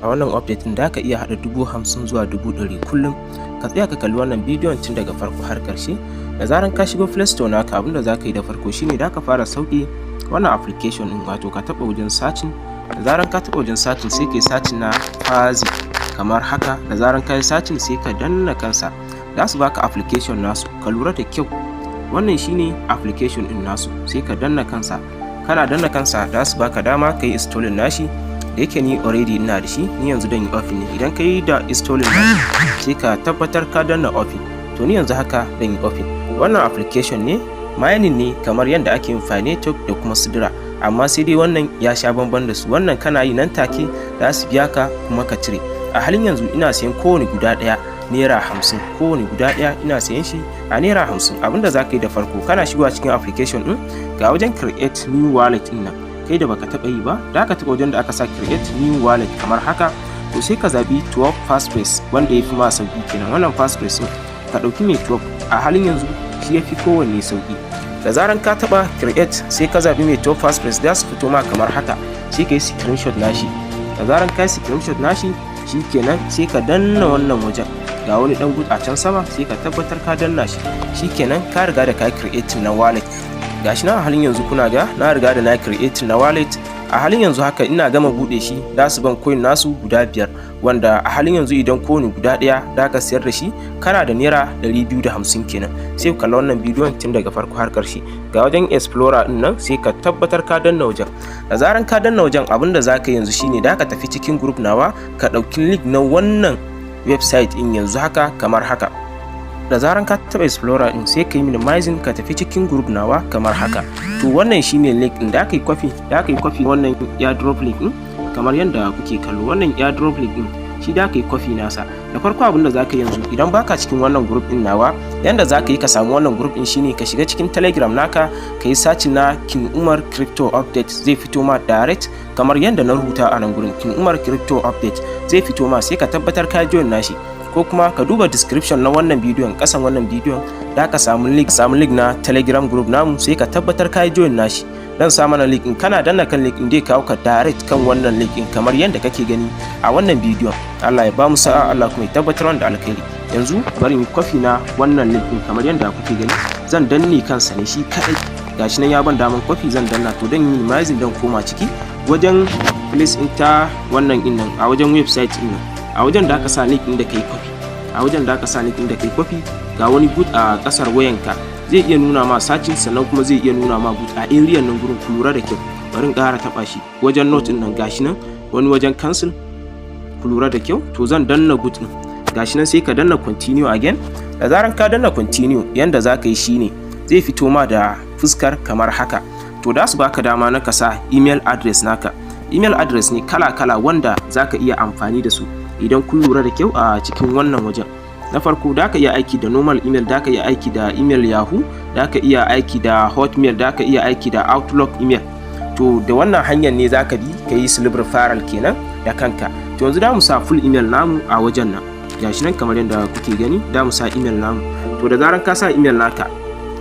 A wannan update din da ka iya hada 50,000 zuwa 100,000 kullum. Ka tsaya ka kalli wannan bidiyon tun daga farko har ƙarshe. Da zaran ka shigo Play Store naka, abinda zaka yi da farko shine da ka fara sauki wannan application din, wato ka taba wajen searching. Da zaran ka taba wajen searching sai kai searching na Fazi kamar haka. Da zaran ka yi searching sai ka danna kansa. Za su baka application nasu, ka lura da kyau. Wannan shine application din nasu, sai ka danna kansa. Kana danna kansa za su baka dama kai installing nashi. Da yake ni already ina da shi, ni yanzu dan yi open ne. Idan ka yi da installing nashi sai ka tabbatar ka danna open. To ni yanzu haka dan yi open. Wannan application ne, mining ne kamar yadda ake yin Finetalk da kuma Sidra, amma sai dai wannan ya sha bamban da su. Wannan kana yi nan take za su biya ka kuma ka cire. A halin yanzu ina sayan kowane guda ɗaya naira 50, kowane guda ɗaya ina sayan shi a naira 50. Abinda za ka yi da farko, kana shigowa cikin application ɗin, ga wajen create new wallet ɗin nan. Kai da baka taɓa yi ba, da ka taɓa wajen da aka sa create new wallet kamar haka, to sai ka zabi 12 passphrase wanda ya fi ma sauki kenan. Wannan passphrase ɗin ka ɗauki mai 12, a halin yanzu shi ya fi kowanne sauki. Da zaran ka taɓa create sai ka zabi mai 12 passphrase, za su fito ma kamar haka, sai ka yi screenshot nashi. Da zaran ka yi screenshot nashi, shi kenan sai ka danna wannan wajen. Ga wani ɗan gud a can sama, sai ka tabbatar ka danna shi. Shi kenan ka riga da ka yi create na wallet. Gashi na a halin yanzu kuna ga na riga da na create na wallet. A halin yanzu haka ina gama bude shi, za su ban coin nasu guda 5, wanda a halin yanzu idan kowane guda ɗaya da ka sayar da shi kana da naira 250 kenan. Sai ku kalla wannan bidiyon tun daga farko har ƙarshe. Ga wajen explorer din nan sai ka tabbatar ka danna wajen. Da zaran ka danna wajen, abinda zaka yanzu shine da ka tafi cikin group nawa, ka ɗauki link na wannan website in yanzu haka kamar haka. Da zaran ka taba explorer din sai ka yi minimizing, ka tafi cikin group nawa kamar haka. To wannan shine link din da aka yi copy wannan airdrop link din kamar yadda kuke kallo. Wannan airdrop link din shi da aka yi copy nasa. Da farko abin da zaka yanzu, idan baka cikin wannan group din nawa, yanda zaka yi ka samu wannan group din shine ka shiga cikin Telegram naka, ka yi search na King Umar Crypto Update, zai fito ma direct kamar yadda na rubuta a nan gurin. King Umar Crypto Update zai fito ma, sai ka tabbatar ka join nashi. Ko kuma ka duba description na wannan bidiyon, kasan wannan bidiyon da ka samu link na Telegram group namu, sai ka tabbatar ka join nashi. Dan sa mana link in, kana danna kan link in dai kawo ka direct kan wannan link in kamar yadda kake gani a wannan bidiyon. Allah ya ba mu sa'a, Allah kuma ya tabbatar da alkhairi. Yanzu bari mu copy na wannan link in kamar yadda kuke gani. Zan danne kansa ne shi kadai. Gashi nan ya ban daman copy, zan danna. To dan yi minimizing, dan koma ciki wajen place ta wannan in nan, a wajen website din nan. A wajen da aka sa link din da kai copy, a wajen da aka sa link din da kai copy, ga wani boot a kasar wayanka, zai iya nuna ma searching, sannan kuma zai iya nuna ma boot a area nan gurin. Ku lura da kyau, bari in ƙara taba shi wajen note din nan. Gashi nan wani wajen cancel, ku lura da kyau. To zan danna boot din, gashi nan sai ka danna continue again. Da zaran ka danna continue, yanda zaka yi shine zai fito ma da fuskar kamar haka. To da su baka dama na ka sa email address naka. Email address ne kala-kala wanda zaka iya amfani da su. Idan kun lura da kyau a cikin wannan wajen, na farko da ka iya aiki da normal email, da ka iya aiki da email Yahoo, da ka iya aiki da Hotmail, da ka iya aiki da Outlook email. To da wannan hanyar ne zaka bi ka yi silver referral kenan da kanka. To yanzu da mu sa full email namu a wajen nan, gashi nan kamar yadda kuke gani. Da mu sa email namu. To da zaran ka sa email naka,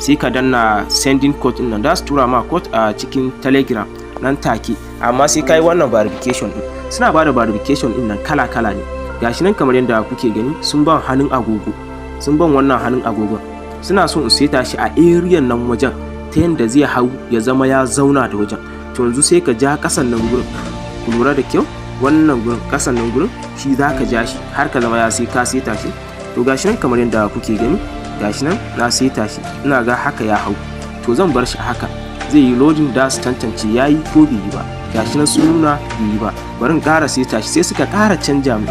sai ka danna sending code din nan, da su tura ma code a cikin Telegram nan take. Amma sai kai wannan verification din. Suna bada verification din nan kala-kala ne. Gashi nan kamar yadda kuke gani, sun ban hannun agogo, sun ban wannan hannun agogon. Suna so in seta shi a area nan wajen, ta yanda zai hau ya zama ya zauna da wajen. To yanzu sai ka ja kasan nan gurin, ku lura da kyau, wannan gurin kasan nan gurin shi za ka ja shi har ka zama ya sai ka seta shi. To gashi nan kamar yadda kuke gani, gashi nan na seta shi, ina ga haka ya hau. To zan bar shi haka, zai yi loading da su tantance yayi ko bai yi ba. Gashi nan sun nuna bai yi ba. Bari in ƙara seta shi, sai suka ƙara canja mu.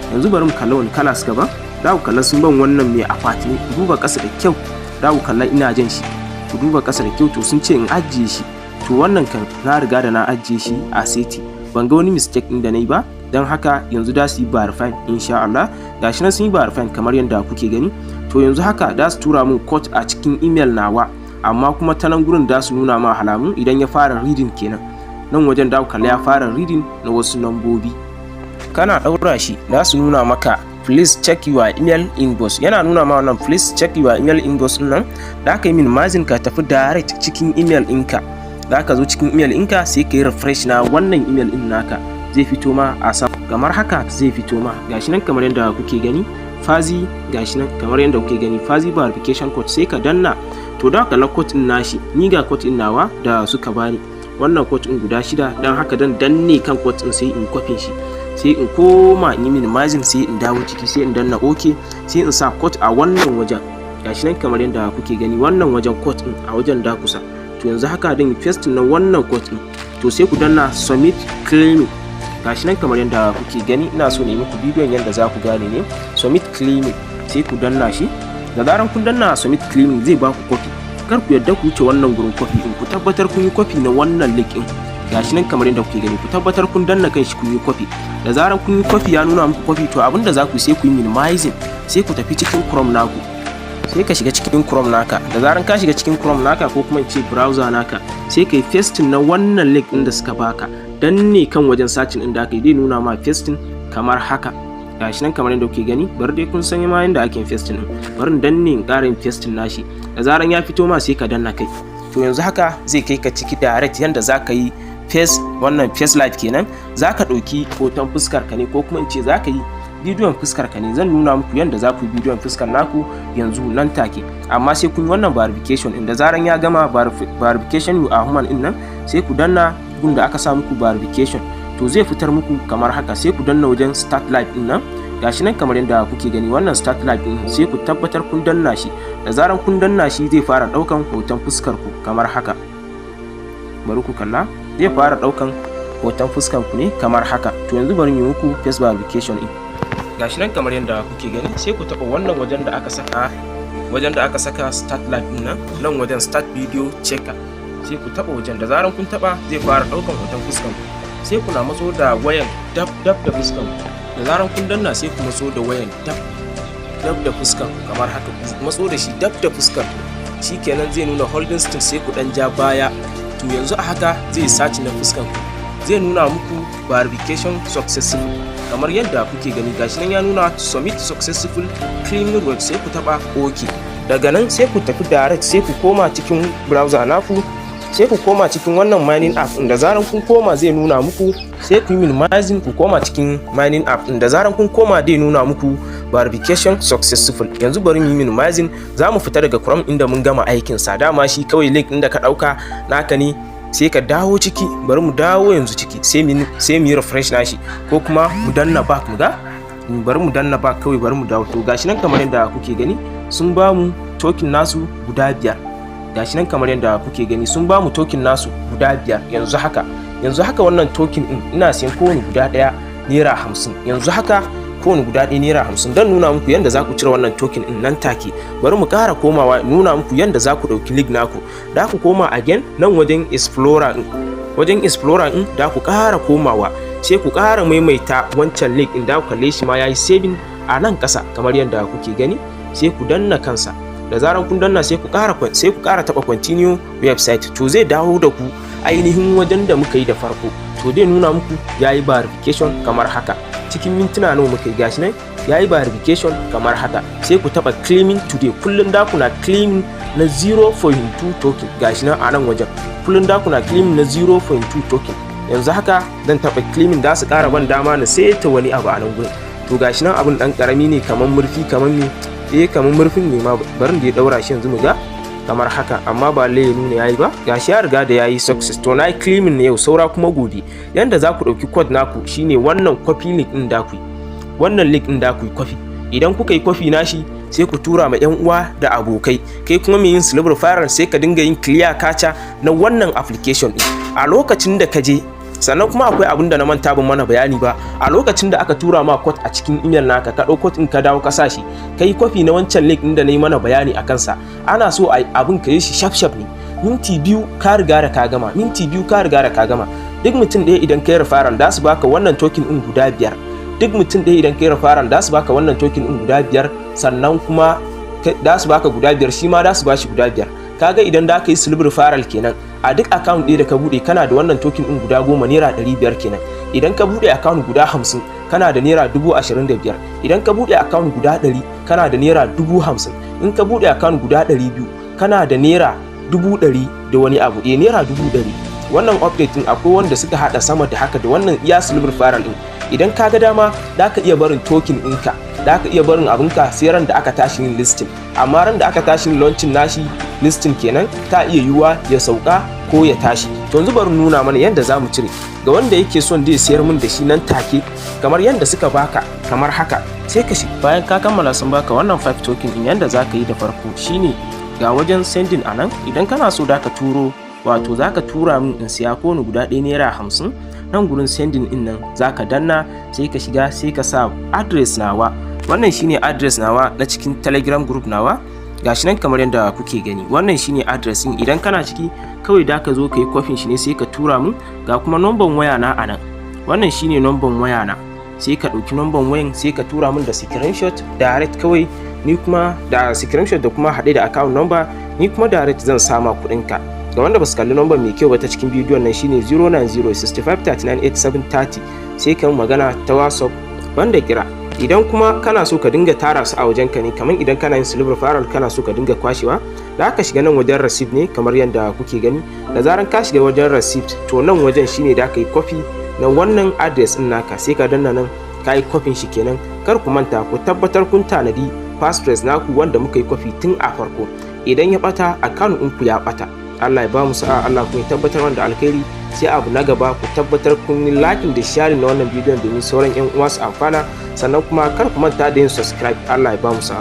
Yanzu bari mu kalla wani kala suka ba. Da ku kalla sun ban wannan mai akwati ne. Ku duba ƙasa da kyau, da ku kalla ina jan shi. Ku duba ƙasa da kyau. To sun ce in ajiye shi. To wannan kan na riga da na ajiye shi a seti. Ban ga wani mistake ɗin da na yi ba, don haka yanzu da su yi verify insha Allah. Gashi nan sun yi verify kamar yadda kuke gani. To yanzu haka da su tura min code a cikin email nawa, amma kuma ta nan gurin da su nuna ma halamu idan ya fara reading kenan. Nan wajen da kalla ya fara reading na wasu lambobi. Kana daura shi, za su nuna maka please check your email inbox. Yana nuna ma wannan please check your email inbox din nan, da ka yi minimizing ka tafi direct cikin email ɗinka. Da ka zo cikin email ɗinka sai ka yi refresh na wannan email ɗin naka, zai fito ma a sama. Ga kamar haka zai fito ma. Gashi nan kamar yadda kuke gani fazi, gashi nan kamar yadda kuke gani fazi verification code, sai ka danna. To da ka code din nashi, ni ga code din nawa da suka bani wannan code din guda 6, dan haka dan danne kan code din sai in copy shi, sai in koma in yi minimizing, sai in dawo ciki, sai in danna okay, sai in sa code a wannan wajen. Gashi nan kamar yadda kuke gani wannan wajen code din a wajen da kusa. To yanzu haka dan paste na wannan code din, to sai ku danna submit claiming. Gashi nan kamar yadda kuke gani, ina so ne muku bidiyon yadda za ku gane ne. Submit claiming, sai ku danna shi. Da zaran kun danna submit claiming zai ba ku copy. Kar ku yadda ku wuce wannan gurin copy din, ku tabbatar kun yi copy na wannan link din. Gashi nan kamar yadda kuke gani, ku tabbatar kun danna kan shi kun yi copy. Da zaran kun yi copy ya nuna muku copy, to abinda za ku yi sai ku yi minimizing, sai ku tafi cikin Chrome naku. Sai ka shiga cikin Chrome naka. Da zaran ka shiga cikin Chrome naka ko kuma in ce browser naka, sai kai pasting na wannan link din da suka baka. Danne kan wajen searching din da aka yi zai nuna ma pasting kamar haka. Gashi nan kamar yadda kuke gani, bar dai kun san ma yanda ake pasting din. Bari in danne in ƙara yin pasting nashi. Da zaran ya fito ma sai ka danna kai. To yanzu haka zai kai ka ciki direct yanda za ka yi wannan face light kenan. Za ka ɗauki hoton fuskar ka ne ko kuma in ce za ka yi bidiyon fuskar ka ne. Zan nuna muku yanda za ku yi bidiyon fuskar naku yanzu nan take, amma sai kun yi wannan verification din. Da zaran ya gama verification you are human din nan, sai ku danna gun da aka sa muku verification. To zai fitar muku kamar haka, sai ku danna wajen start live din nan. Gashi nan kamar yadda kuke gani wannan start live din, sai ku tabbatar kun danna shi. Da zaran kun danna shi zai fara daukan hoton fuskar ku kamar haka. Bari ku kalla, zai fara daukan hoton fuskar ku ne kamar haka. To yanzu bari mu yi muku face verification din. Gashi nan kamar yadda kuke gani, sai ku taba wannan wajen da aka saka start live din nan wajen start video checker. Sai ku taba wajen, da zaran kun taba zai fara daukan hoton fuskar ku. Sai kuna matso da wayan dab da fuskar ku. Da zaran kun danna sai ku matso da wayan dab da fuskar ku kamar haka. Matso da shi dab da fuskar ku. Shikenan zai nuna holding still, sai ku dan ja baya. To yanzu a haka zai search na fuskar ku. Zai nuna muku verification successful kamar yadda kuke gani. Gashi nan ya nuna submit successful claiming work, sai ku taba okay. Daga nan sai ku tafi direct, sai ku koma cikin browser naku, sai ku koma cikin wannan mining app. Da zaran kun koma zai nuna muku, sai ku yi minimizing ku koma cikin mining app. Da zaran kun koma zai nuna muku verification successful. Yanzu bari mu yi minimizing, za mu fita daga Chrome inda mun gama aikin sa. Dama shi kawai link inda ka dauka naka ne, sai ka dawo ciki. Bari mu dawo yanzu ciki, sai mu yi refresh nashi ko kuma mu danna back mu ga. Bari mu danna back kawai, bari mu dawo. To gashi nan kamar yadda kuke gani, sun ba mu token nasu guda 5. Gashi nan kamar yadda kuke gani, sun ba mu token nasu guda 5 yanzu haka wannan token din ina siyan kowane guda ɗaya naira 50. Yanzu haka kowane guda ɗaya naira 50. Dan nuna muku yadda za ku cire wannan token din nan take. Bari mu ƙara komawa nuna muku yadda za ku ɗauki link naku. Da ku koma again nan wajen explorer din, da ku ƙara komawa, sai ku ƙara maimaita wancan link din. Da ku kalle shi ma yayi saving a nan ƙasa kamar yadda kuke gani. Sai ku danna kansa. Da zaran kun danna sai ku ƙara taba continue website. To zai dawo da ku ainihin wajen da muka yi da farko. To dai nuna muku yayi verification kamar haka. Cikin mintuna nawa muka yi, gashi nan yayi verification kamar haka. Sai ku taba claiming today. Kullun da kuna claiming na 0.2 token. Gashi nan a nan wajen kullun da kuna claiming na 0.2 token. Yanzu haka zan taba claiming, da su ƙara ban dama na saita wani abu a nan gurin. To gashi nan abun dan karami ne kamar murfi, kamar me kamar murfin ne ma. Barin da ya daura shi yanzu mu ga kamar haka, amma ba lalle nuna yayi ba. Gashi ya riga da yayi success. To na yi claiming ne yau, saura kuma gobe. Yanda za ku dauki code naku shine wannan copy link din da ku yi. Wannan link din da ku yi copy. Idan kuka yi copy nashi, sai ku tura ma yan uwa da abokai. Kai kuma mai yin silver referral sai ka dinga yin clear kacha na wannan application din a lokacin da ka je. Sannan kuma akwai abin da na manta ban mana bayani ba. A lokacin da aka tura ma code a cikin email naka, ka ɗau code in ka dawo ka sa shi, kai copy na wancan link din da na yi mana bayani a kansa. Ana so abin ka yi shi shaf ne. Minti 2 ka riga da ka gama. Duk mutum ɗaya idan kai referral da su baka wannan token din guda 5. Duk mutum ɗaya idan kai referral da su baka wannan token din guda 5. Sannan kuma da su baka guda 5, shi ma da su bashi guda 5. Kaga idan da ka yi silver referral kenan, a duk account ɗaya da ka bude kana da wannan token din guda 10 naira 500 kenan. Idan ka bude account guda 50 kana da naira 25,000. Idan ka bude account guda 100 kana da naira 50,000. In ka bude account guda 200 kana da naira 100,000 da wani abu, naira 100,000. wannan update din akwai wanda suka hada sama da haka da wannan iya silver viral din. Idan ka ga dama da ka iya barin token ɗinka, da ka iya barin abinka sai ran da aka tashi yin listing, amma ran da aka tashi yin launching nashi listing kenan ta iya yiwuwa ya sauka ko ya tashi. To yanzu bari nuna mana yadda za mu cire ga wanda yake son zai sayar min da shi nan take kamar yadda suka baka kamar haka. Sai ka shi bayan ka kammala sun baka wannan 5 token din, yadda za ka yi da farko shine ga wajen sending anan. Idan kana so da ka turo, wato za ka tura min in siya ko ni guda ɗaya naira 50, nan gurin sending din nan za ka danna, sai ka shiga sai ka sa address nawa. Wannan shine address nawa na cikin telegram group nawa, gashi nan kamar yadda kuke gani. Wannan shine address din, idan kana ciki kawai da ka zo ka yi copy shi ne sai ka tura min. Ga kuma number waya na anan, wannan shine number waya na, sai ka ɗauki number wayan sai ka tura min da screenshot direct kawai, ni kuma da screenshot da kuma haɗe da account number, ni kuma direct zan sama kuɗinka. Ga wanda ba su kalli number mai kyau ba ta cikin bidiyon nan shine 09065398730, sai ka yi magana ta WhatsApp banda kira. Idan kuma kana so ka dinga tara su a wajen ka ne, kamar idan kana yin silver viral kana so ka dinga kwashewa, da ka shiga nan wajen receipt ne kamar yadda kuke gani. Da zaran ka shiga wajen receipt, to nan wajen shine da ka yi copy na wannan address din naka, sai ka danna nan ka yi copy shi kenan. Kar ku manta ku tabbatar kun tanadi passphrase naku wanda muka yi copy tun a farko. Idan ya bata, account ɗinku ya bata. Allah ya ba mu sa'a, Allah kuma ya tabbatar wanda alkhairi. Sai abu na gaba ku tabbatar kun yi liking da sharing na wannan bidiyon domin sauran 'yan uwa su amfana, sannan kuma kar ku manta da yin subscribe. Allah ya ba mu sa'a.